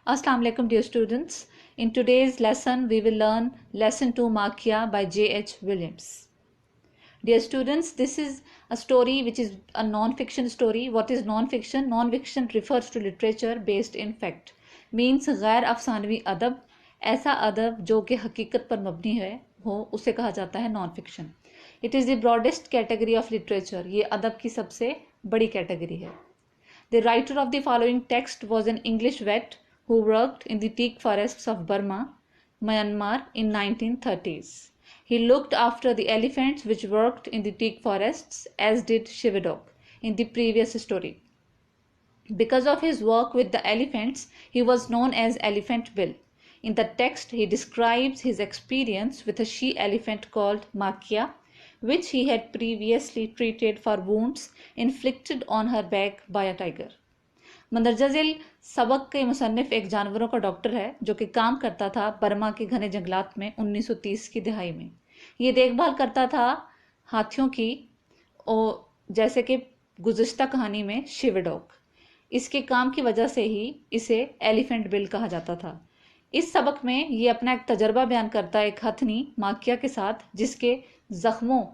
Assalamu alaikum dear students. In today's lesson we will learn lesson 2 Makia by J.H. Williams. Dear students, this is a story which is a non-fiction story. What is non-fiction? Non-fiction refers to literature based in fact. Means गैर अफसानवी अदब, ऐसा अदब जो कि हकीकत पर मबनी है हो उसे कहा जाता है non fiction. It is the broadest category of literature. ये अदब की सबसे बड़ी कैटेगरी है. The writer of the following text was an English vet who worked in the teak forests of Burma, Myanmar in 1930s. He looked after the elephants which worked in the teak forests, as did Shivadok in the previous story. Because of his work with the elephants, he was known as Elephant Bill. In the text, he describes his experience with a she-elephant called Makia, which he had previously treated for wounds inflicted on her back by a tiger. मंदरजा झील सबक के मुसन्निफ एक जानवरों का doctor है जो कि काम करता था बर्मा के घने जंगलात में 1930 की दिहाई में. ये देखभाल करता था हाथियों की और जैसे कि गुज़िश्ता कहानी में शिवडॉग. इसके काम की वजह से ही इसे एलिफेंट बिल कहा जाता था. इस सबक में ये अपना एक तजर्बा बयान करता है एक हथनी माकिया के साथ जिसके जख्मों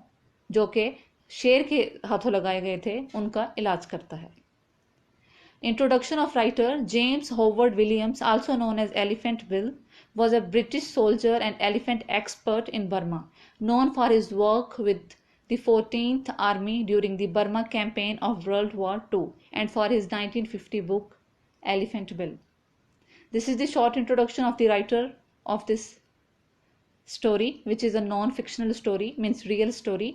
जो कि शेर के हाथों लगाए गए थे उनका इलाज करता है. Introduction of writer James Howard Williams, also known as Elephant Bill, was a British soldier and elephant expert in Burma, known for his work with the 14th Army during the Burma campaign of World War II and for his 1950 book Elephant Bill. This is the short introduction of the writer of this story, which is a non-fictional story, means real story,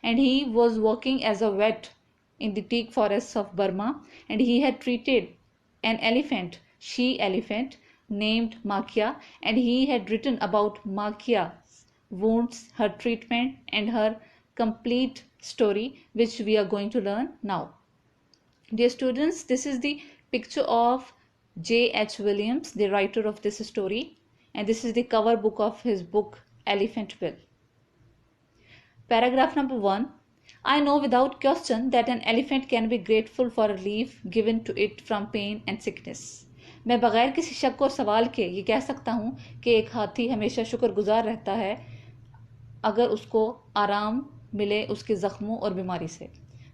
and he was working as a vet in the teak forests of Burma, and he had treated an elephant, she-elephant, named Makia, and he had written about Makia's wounds, her treatment, and her complete story, which we are going to learn now. Dear students, this is the picture of J.H. Williams, the writer of this story, and this is the cover book of his book Elephant Bill. Paragraph number 1. I know without question that an elephant can be grateful for a leaf given to it from pain and sickness. मैं बगैर किसी शक और सवाल के ये कह सकता हूँ कि एक हाथी हमेशा शुक्रगुजार रहता है अगर उसको आराम मिले उसके जख्मों और बीमारी से.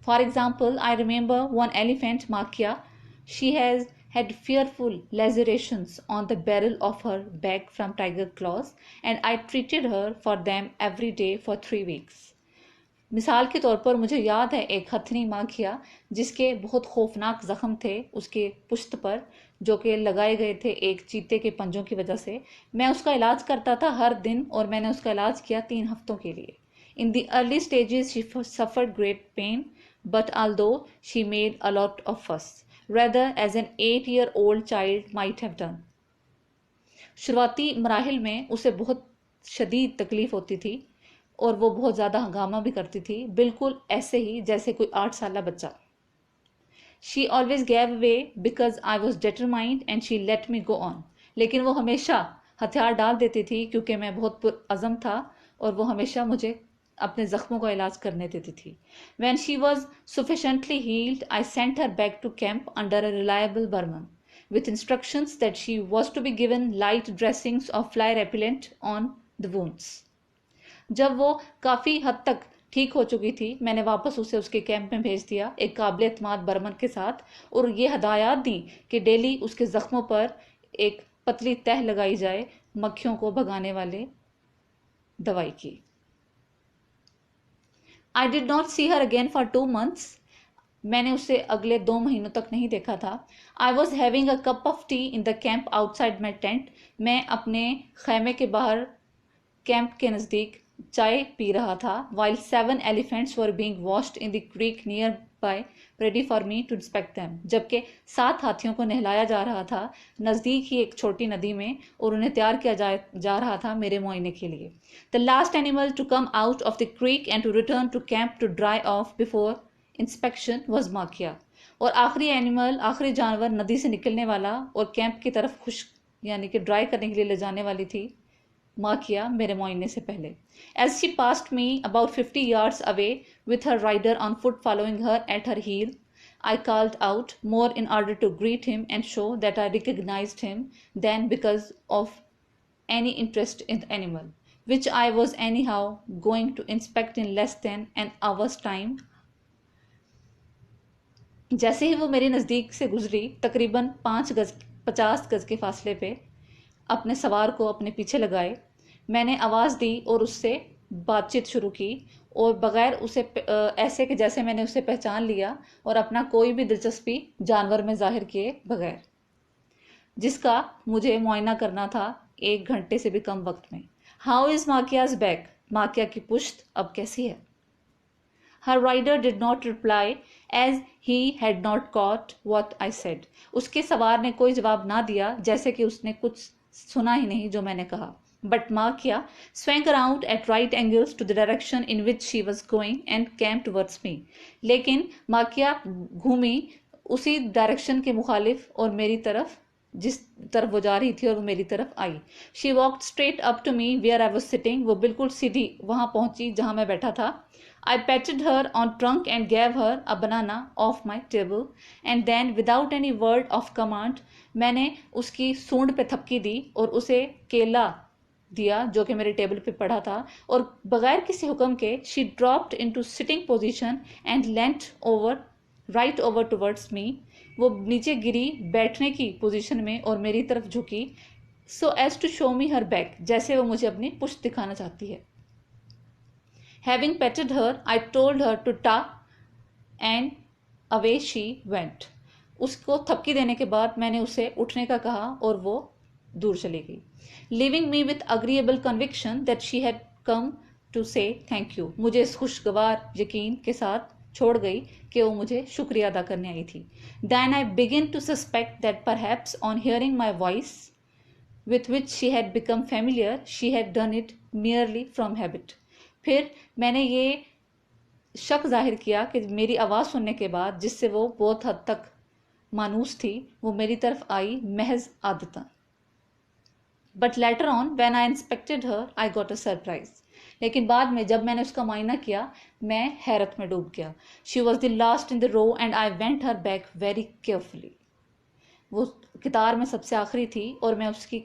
For example, I remember one elephant, Makia. She has had fearful lacerations on the barrel of her back from tiger claws, and I treated her for them every day for 3 weeks. मिसाल के तौर पर मुझे याद है एक हथनी माखिया जिसके बहुत खौफनाक ज़ख्म थे उसके पुश्त पर जो कि लगाए गए थे एक चीते के पंजों की वजह से. मैं उसका इलाज करता था हर दिन और मैंने उसका इलाज किया 3 हफ्तों के लिए. In the early stages she suffered great pain but although she made a lot of fuss rather as an 8-year-old child might have done. शुरुआती मराहिल में उसे बहुत शदीद तकलीफ होती थी और वो बहुत ज़्यादा हंगामा भी करती थी, बिल्कुल ऐसे ही जैसे कोई 8 साल बच्चा. She always gave way because I was determined and she let me go on. लेकिन वो हमेशा हथियार डाल देती थी क्योंकि मैं बहुत पुरअज़म था और वो हमेशा मुझे अपने ज़ख्मों का इलाज करने देती थी. When she was sufficiently healed I sent her back to camp under a reliable Burman with instructions that she was to be given light dressings of fly repellent on the wounds. जब वो काफ़ी हद तक ठीक हो चुकी थी मैंने वापस उसे उसके कैंप में भेज दिया एक काबिल एतमाद बर्मन के साथ और ये हदायत दी कि डेली उसके ज़ख्मों पर एक पतली तह लगाई जाए मक्खियों को भगाने वाले दवाई की. I did not see her again for 2 months. मैंने उसे अगले 2 महीनों तक नहीं देखा था. I was having a cup of T in the camp outside my tent. मैं अपने खैमे के बाहर कैंप के नज़दीक चाय पी रहा था. while 7 elephants were being washed in the creek nearby ready for me to inspect them. जबकि 7 हाथियों को नहलाया जा रहा था नज़दीक ही एक छोटी नदी में और उन्हें तैयार किया जा रहा था मेरे मुआयने के लिए. The last animal to come out of the creek and to return to camp to dry off before inspection was Makia. और आखिरी जानवर नदी से निकलने वाला और कैंप की तरफ खुश्क यानी कि ड्राई करने के लिए ले जाने वाली थी Makia मेरे मुआयने से पहले. As she passed me about 50 yards away with her rider on foot following her at her heel, I called out more in order to greet him and show that I recognized him than because of any interest in the animal, which I was anyhow going to inspect in less than an hour's time. जैसे ही वो मेरे नज़दीक से गुजरी, तकरीबन 50 गज के फासले पे अपने सवार को अपने पीछे लगाए, मैंने आवाज़ दी और उससे बातचीत शुरू की, और बगैर उसे ऐसे कि जैसे मैंने उसे पहचान लिया, और अपना कोई भी दिलचस्पी जानवर में जाहिर किए बगैर, जिसका मुझे मुआयना करना था 1 घंटे से भी कम वक्त में। How is Makiya's back? Makiya की पुश्त अब कैसी है? Her rider did not reply as he had not caught what I said. उसके सवार ने कोई जवाब ना दिया, जैसे कि उसने कुछ सुना ही नहीं जो मैंने कहा। But Makia swung around at right angles to the direction in which she was going and came towards me. लेकिन माकिया घूमी उसी डायरेक्शन के मुखालिफ और मेरी तरफ, जिस तरफ वो जा रही थी, और वो मेरी तरफ आई। She walked straight up to me where I was sitting. वो बिल्कुल सीधी वहां पहुंची जहां मैं बैठा था। I patted her on trunk and gave her a banana off my table, and then without any word of command मैंने उसकी सूंड पे थपकी दी और उसे केला दिया जो कि मेरे टेबल पे पड़ा था, और बगैर किसी हुक्म के she dropped into sitting position and leant over right over towards me. वो नीचे गिरी बैठने की पोजीशन में और मेरी तरफ झुकी, so as to show me her back, जैसे वो मुझे अपनी पुश्त दिखाना चाहती है। Having petted her, I told her to ta, and away she went. उसको थपकी देने के बाद मैंने उसे उठने का कहा और वो दूर चली गई। Leaving me with agreeable conviction that she had come to say thank you. मुझे इस खुशगवार यकीन के साथ छोड़ गई कि वो मुझे शुक्रिया अदा करने आई थी। Then I began to suspect that perhaps on hearing my voice, with which she had become familiar, she had done it merely from habit. फिर मैंने ये शक जाहिर किया कि मेरी आवाज़ सुनने के बाद, जिससे वो बहुत हद तक मानूस थी, वो मेरी तरफ आई महज आदतन। But later on when I inspected her I got a surprise. लेकिन बाद में जब मैंने उसका मायना किया, मैं हैरत में डूब गया। She was the last in the row and I went her back very carefully. वो कितार में सबसे आखिरी थी और मैं उसकी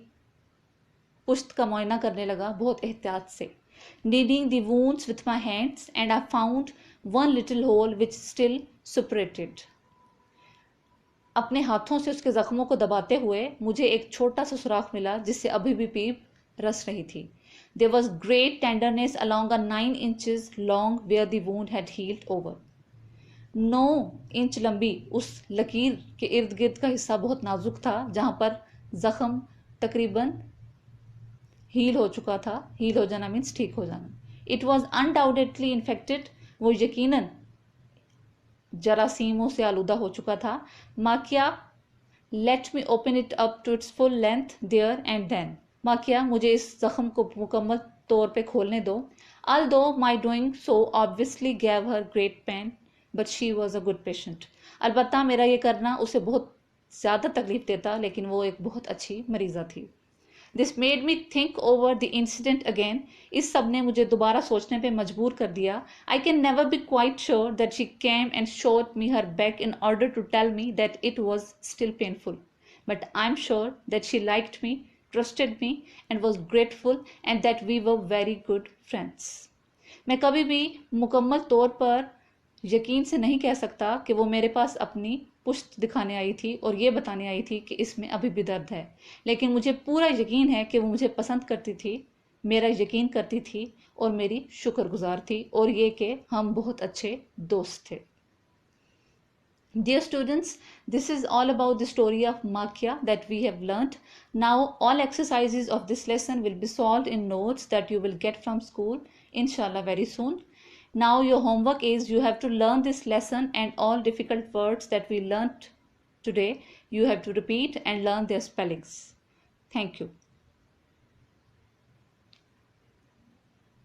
पुश्त का मुआयना करने लगा बहुत एहतियात से। Kneading the wounds with my hands, and I found one little hole which still suppurated. अपने हाथों से उसके जख्मों को दबाते हुए मुझे एक छोटा सा सुराख मिला जिससे अभी भी पीप रस रही थी। There was great tenderness along a 9 inches long where the wound had healed over. 9 inch लंबी उस लकीर के इर्द गिर्द का हिस्सा बहुत नाजुक था जहां पर जख्म तकरीबन हील हो चुका था। हील हो जाना मीन्स ठीक हो जाना। It was undoubtedly infected. वो यकीनन जरासीमों से आलूदा हो चुका था। Makiya let me open it up to its full length there and then. Makiya मुझे इस जख्म को मुकम्मल तौर पे खोलने दो। although my doing so obviously gave her great pain, but she was a good patient. अलबत्ता मेरा ये करना उसे बहुत ज़्यादा तकलीफ देता, लेकिन वो एक बहुत अच्छी मरीज़ा थी। This made me think over the incident again. इस सब ने मुझे दोबारा सोचने पे मजबूर कर दिया। I can never be quite sure that she came and showed me her back in order to tell me that it was still painful. But I'm sure that she liked me, trusted me, and was grateful, and that we were very good friends. मैं कभी भी मुकम्मल तौर पर यकीन से नहीं कह सकता कि वो मेरे पास अपनी पुश्त दिखाने आई थी और ये बताने आई थी कि इसमें अभी भी दर्द है, लेकिन मुझे पूरा यकीन है कि वो मुझे पसंद करती थी, मेरा यकीन करती थी और मेरी शुक्रगुजार थी, और ये कि हम बहुत अच्छे दोस्त थे। Dear students, this is all about the story of Makia that we have learnt. Now all exercises of this lesson will be solved in notes that you will get from school, inshallah, very soon. Now your homework is you have to learn this lesson and all difficult words that we learnt today. You have to repeat and learn their spellings. Thank you.